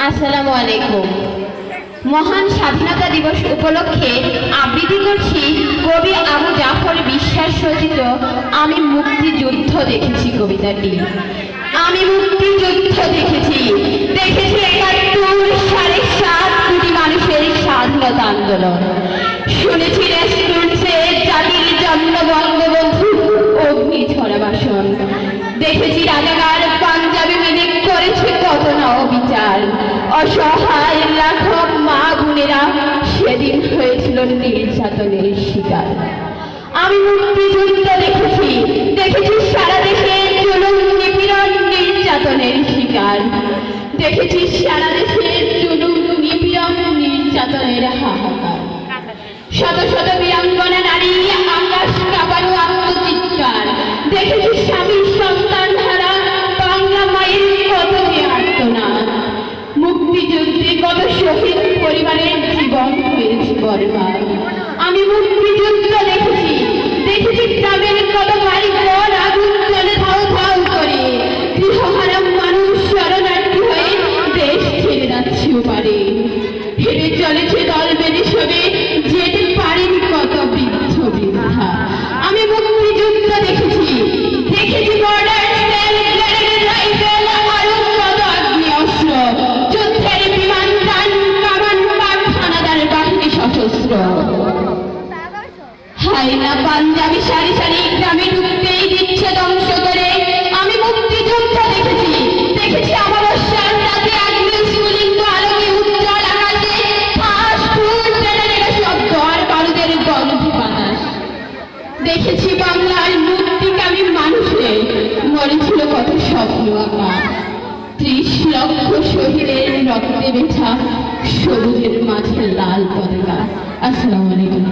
আসসালামু আলাইকুম। মহান স্বাধীনতা দিবস উপলক্ষে আবৃত্তি করছি কবি আবু জাফর বিশ্বাস রচিত আমি মুক্তিযুদ্ধ দেখেছি কবিতাটি। আমি মুক্তিযুদ্ধ দেখেছি, দেখেছি ৭১.৭ কোটি মানুষের স্বাধীনতা আন্দোলন। শুনেছি রেস্টুরেন্টে জাতির জন্য বঙ্গবন্ধু অগ্নি ছড়া ভাষণ। দেখেছি রাজাকার পাঞ্জাবি মিলে করেছে কত না অবিচার। অসহায় লাখো মা বোনেরা সেদিন হয়েছিল নির্যাতনের শিকার। আমি মুক্তিযুদ্ধ দেখেছি, দেখেছি সারা দেশে জুলুম নিপীড়ন নির্যাতনের শিকার। দেখেছি সারা দেশে জুলুম নিপীড়ন নির্যাতনের হাহাকার। শত শত বীরাঙ্গনা নারী আকাশ কাঁপানো আত্মচিৎকার। দেখেছি স্বামী সন্তান হারা বাংলা মায়ের কত আর্তনাদ। মুক্তিযুদ্ধে কত শহীদ পরিবারের জীবন হয়েছে বরবাদ। আমি মুক্তিযুদ্ধ দেখেছি, দেখেছি গ্রামের কত বাড়ি ঘর আগুন জ্বলে ধাউ ধাউ করে। গৃহহারা মানুষ শরণার্থী হয়ে দেশ ছেড়ে যাচ্ছে ওপারে। হেরে চলেছে দল বেঁধে সবে, যেতে পারেনি কত বৃদ্ধ বৃদ্ধা। আমি মুক্তিযুদ্ধ দেখেছি, দেখেছি বর্ডার সেল, রাইফেল, আরো কত আগ্নেয় অস্ত্র। যুদ্ধের বিমান টান কামান পাক হানাদার বাহিনী সশস্ত্র। হায়না পাঞ্জাবি সারি সারি গ্রামে ঢুকতেই দিচ্ছে ধ্বংস করে। আমি মুক্তিযুদ্ধ দেখেছি, দেখেছি অমাবস্যার রাতে আগ্নেয় স্ফুলিঙ্গ আলোকে উজ্জ্বল আকাশে ফাঁস ফুল টেনে টেনে শব্দ আর বারুদের গন্ধে বাতাস। দেখেছি বাংলার মুক্তিকামী মানুষে মরেছিল কত স্বপ্ন আঁকা। ৩০ লক্ষ শহীদের রক্তে বেছা সবুজের মাঝে লাল পতাকা। আসসালামু আলাইকুম।